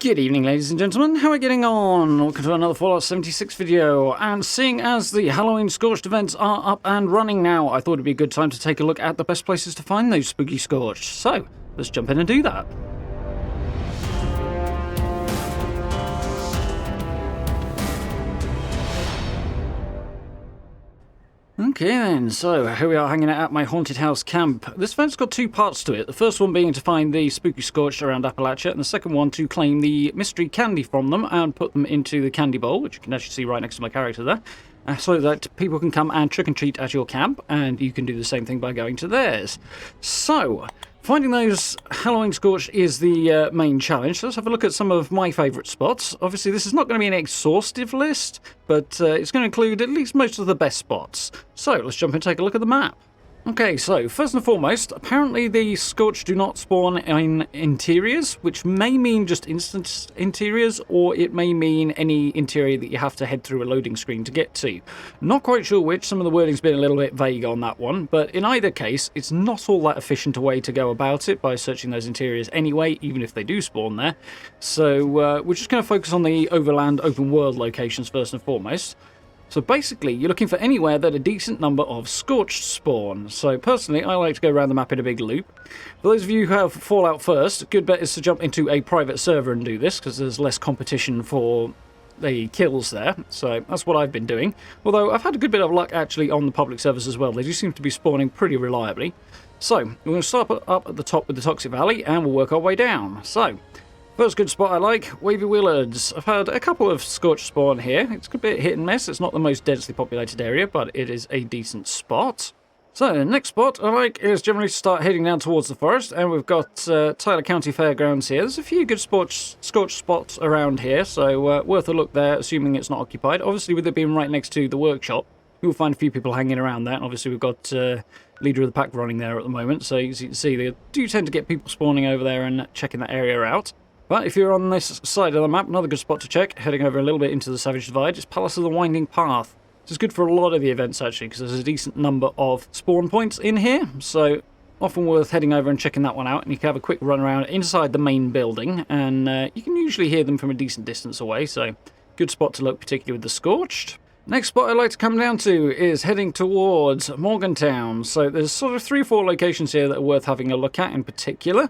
Good evening, ladies and gentlemen. How are we getting on? Welcome to another Fallout 76 video. And seeing as the Halloween Scorched events are up and running now, I thought it'd be a good time to take a look at the best places to find those Spooky Scorched. So, let's jump in and do that. Okay then, so here we are hanging out at my haunted house camp. This event's got two parts to it. The first one being to find the Spooky Scorched around Appalachia, and the second one to claim the mystery candy from them and put them into the candy bowl, which you can actually see right next to my character there, so that people can come and trick and treat at your camp, and you can do the same thing by going to theirs. So, finding those Halloween Scorched is the main challenge. So let's have a look at some of my favourite spots. Obviously, this is not going to be an exhaustive list, but it's going to include at least most of the best spots. So let's jump in and take a look at the map. Okay, so first and foremost, apparently the Scorched do not spawn in interiors, which may mean just instant interiors, or it may mean any interior that you have to head through a loading screen to get to. Not quite sure which, some of the wording's been a little bit vague on that one, but in either case, it's not all that efficient a way to go about it by searching those interiors anyway, even if they do spawn there. So we're just going to focus on the overland open world locations first and foremost. So basically, you're looking for anywhere that a decent number of Scorched spawn. So personally, I like to go around the map in a big loop. For those of you who have Fallout first, a good bet is to jump into a private server and do this, because there's less competition for the kills there. So that's what I've been doing. Although I've had a good bit of luck actually on the public servers as well. They do seem to be spawning pretty reliably. So we're going to start up at the top with the Toxic Valley, and we'll work our way down. So first good spot I like, Wavy Willards. I've had a couple of Scorched spawn here. It's a bit hit and miss. It's not the most densely populated area, but it is a decent spot. So the next spot I like is generally to start heading down towards the forest, and we've got Tyler County Fairgrounds here. There's a few good Scorched spots around here, so worth a look there, assuming it's not occupied. Obviously, with it being right next to the workshop, you'll find a few people hanging around there. And obviously, we've got Leader of the Pack running there at the moment, so as you can see, they do tend to get people spawning over there and checking that area out. But if you're on this side of the map, another good spot to check, heading over a little bit into the Savage Divide, is Palace of the Winding Path. This is good for a lot of the events, actually, because there's a decent number of spawn points in here, so often worth heading over and checking that one out, and you can have a quick run around inside the main building, and you can usually hear them from a decent distance away, so good spot to look, particularly with the Scorched. Next spot I'd like to come down to is heading towards Morgantown. So there's sort of 3 or 4 locations here that are worth having a look at in particular.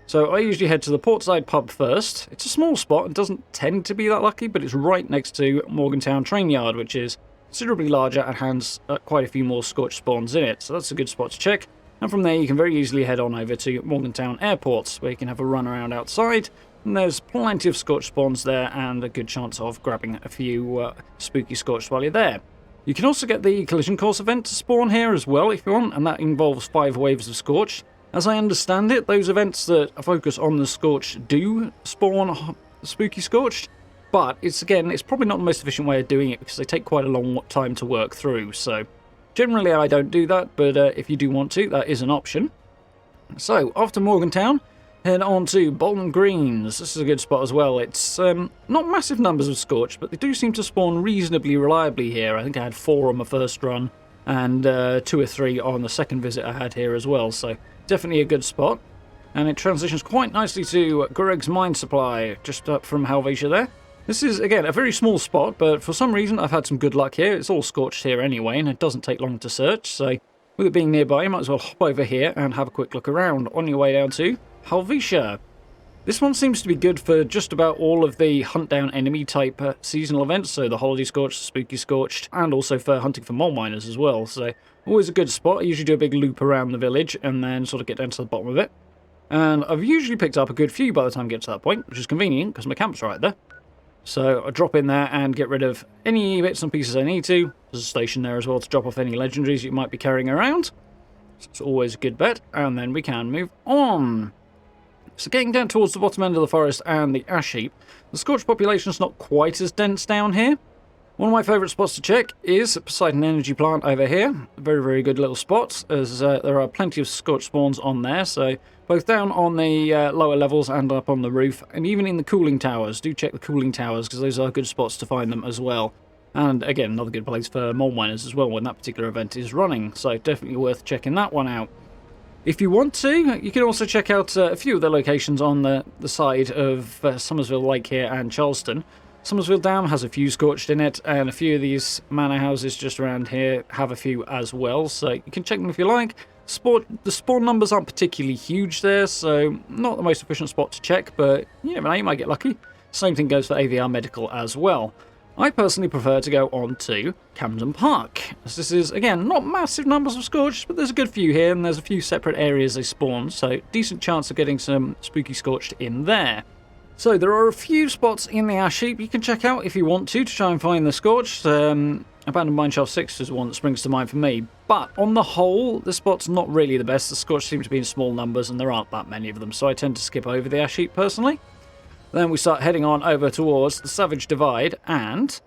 So I usually head to the Portside pub first. It's a small spot and doesn't tend to be that lucky, but it's right next to Morgantown train yard, which is considerably larger and has quite a few more Scorched spawns in it. So that's a good spot to check. And from there you can very easily head on over to Morgantown Airport, where you can have a run around outside. And there's plenty of Scorched spawns there and a good chance of grabbing a few Spooky Scorched while you're there. You can also get the Collision Course event to spawn here as well if you want, and that involves 5 waves of Scorched. As I understand it, those events that focus on the Scorched do spawn Spooky Scorched, but it's probably not the most efficient way of doing it because they take quite a long time to work through, so generally I don't do that, but if you do want to, that is an option. So, after Morgantown, head on to Bolton Greens. This is a good spot as well. It's not massive numbers of Scorched, but they do seem to spawn reasonably reliably here. I think I had 4 on my first run, and 2 or 3 on the second visit I had here as well, so definitely a good spot. And it transitions quite nicely to Greg's Mine Supply, just up from Helvetia there. This is, again, a very small spot, but for some reason I've had some good luck here. It's all Scorched here anyway, and it doesn't take long to search, so with it being nearby, you might as well hop over here and have a quick look around on your way down to Helvetia. This one seems to be good for just about all of the hunt down enemy type seasonal events, so the Holiday Scorched, Spooky Scorched, and also for hunting for mole miners as well, so always a good spot. I usually do a big loop around the village and then sort of get down to the bottom of it. And I've usually picked up a good few by the time I get to that point, which is convenient because my camp's right there. So I drop in there and get rid of any bits and pieces I need to. There's a station there as well to drop off any legendaries you might be carrying around. So it's always a good bet. And then we can move on. So getting down towards the bottom end of the forest and the ash heap, the Scorched population is not quite as dense down here. One of my favourite spots to check is Poseidon Energy Plant over here. Very, very good little spot, as there are plenty of Scorched spawns on there, so both down on the lower levels and up on the roof, and even in the cooling towers. Do check the cooling towers, because those are good spots to find them as well. And again, another good place for mole miners as well when that particular event is running, so definitely worth checking that one out. If you want to, you can also check out a few of the locations on the side of Somersville Lake here and Charleston. Somersville Dam has a few Scorched in it, and a few of these manor houses just around here have a few as well, so you can check them if you like. The spawn numbers aren't particularly huge there, so not the most efficient spot to check, but you never know, you might get lucky. Same thing goes for AVR Medical as well. I personally prefer to go on to Camden Park, as this is, again, not massive numbers of Scorched, but there's a good few here, and there's a few separate areas they spawn, so decent chance of getting some Spooky Scorched in there. So there are a few spots in the Ash Heap you can check out if you want to try and find the Scorched. Abandoned Mineshaft 6 is one that springs to mind for me, but on the whole, the spot's not really the best. The Scorched seem to be in small numbers, and there aren't that many of them, so I tend to skip over the Ash Heap personally. Then we start heading on over towards the Savage Divide and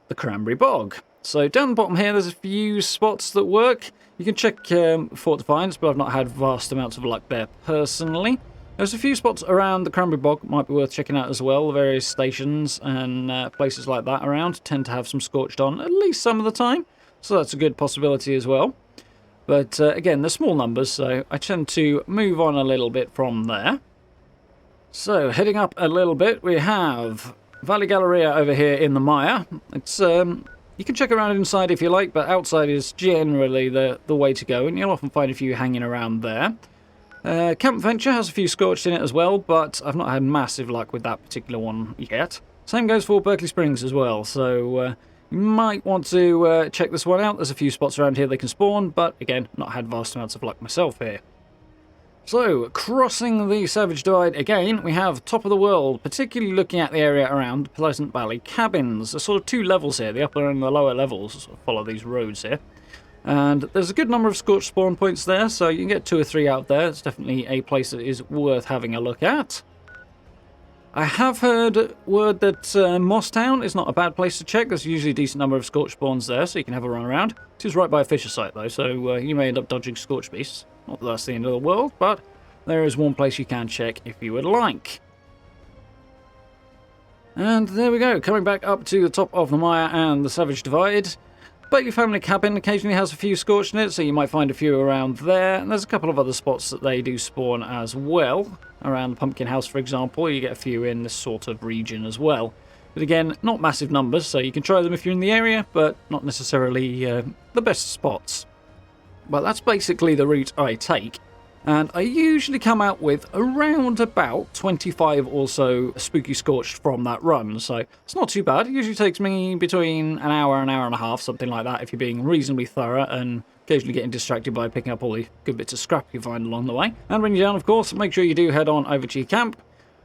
the Cranberry Bog. So down the bottom here, there's a few spots that work. You can check Fort Defiance, but I've not had vast amounts of luck there personally. There's a few spots around the Cranberry Bog might be worth checking out as well. The various stations and places like that around tend to have some Scorched on at least some of the time, so that's a good possibility as well. But again, they're small numbers, so I tend to move on a little bit from there. So, heading up a little bit, we have Valley Galeria over here in the mire. It's you can check around inside if you like, but outside is generally the way to go, and you'll often find a few hanging around there. Camp Venture has a few Scorched in it as well, but I've not had massive luck with that particular one yet. Same goes for Berkeley Springs as well, so you might want to check this one out. There's a few spots around here they can spawn, but again, not had vast amounts of luck myself here. So, crossing the Savage Divide again, we have Top of the World, particularly looking at the area around Pleasant Valley Cabins. There's sort of two levels here, the upper and the lower levels, sort of follow these roads here. And there's a good number of Scorched spawn points there, so you can get 2 or 3 out there. It's definitely a place that is worth having a look at. I have heard word that Mosstown is not a bad place to check. There's usually a decent number of Scorched spawns there, so you can have a run around. It is right by a fisher site though, so you may end up dodging Scorched beasts. Not that that's the end of the world, but there is one place you can check if you would like. And there we go, coming back up to the top of the mire and the Savage Divide. Bailey Family Cabin occasionally has a few Scorched in it, so you might find a few around there. And there's a couple of other spots that they do spawn as well. Around the Pumpkin House, for example, you get a few in this sort of region as well. But again, not massive numbers, so you can try them if you're in the area, but not necessarily the best spots. But that's basically the route I take. And I usually come out with around about 25 or so Spooky Scorched from that run, so it's not too bad. It usually takes me between an hour and a half, something like that, if you're being reasonably thorough and occasionally getting distracted by picking up all the good bits of scrap you find along the way. And when you're down, of course, make sure you do head on over to your camp,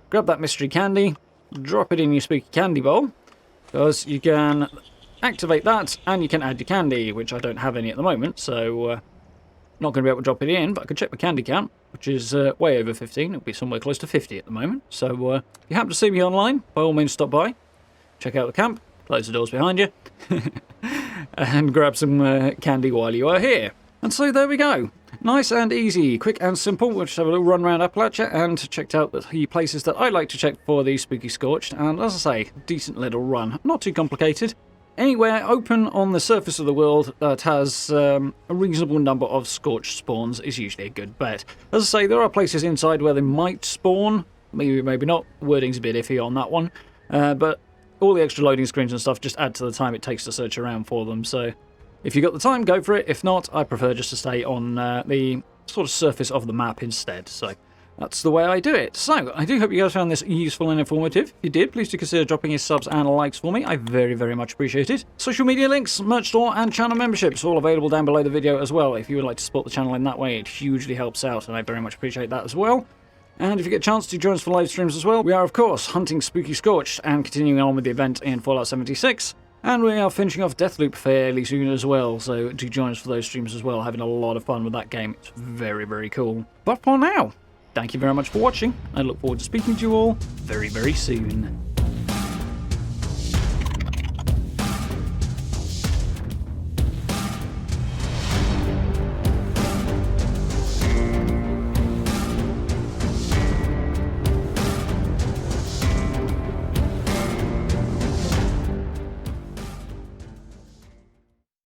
grab that mystery candy, drop it in your spooky candy bowl, because you can activate that and you can add your candy, which I don't have any at the moment, so not going to be able to drop it in, but I can check my candy count, which is way over 15. It'll be somewhere close to 50 at the moment. So if you happen to see me online, by all means stop by, check out the camp, close the doors behind you, and grab some candy while you are here. And so there we go. Nice and easy, quick and simple. We'll just have a little run around Appalachia and checked out the places that I like to check for the Spooky Scorched. And as I say, decent little run. Not too complicated. Anywhere open on the surface of the world that has a reasonable number of Scorched spawns is usually a good bet. As I say, there are places inside where they might spawn. Maybe, maybe not. Wording's a bit iffy on that one. But all the extra loading screens and stuff just add to the time it takes to search around for them. So if you've got the time, go for it. If not, I prefer just to stay on the sort of surface of the map instead. So that's the way I do it. So, I do hope you guys found this useful and informative. If you did, please do consider dropping your subs and likes for me. I very, very much appreciate it. Social media links, merch store, and channel memberships all available down below the video as well. If you would like to support the channel in that way, it hugely helps out, and I very much appreciate that as well. And if you get a chance to join us for live streams as well, we are, of course, hunting Spooky Scorched and continuing on with the event in Fallout 76. And we are finishing off Deathloop fairly soon as well, so do join us for those streams as well. Having a lot of fun with that game. It's very, very cool. But for now, thank you very much for watching. I look forward to speaking to you all very, very soon.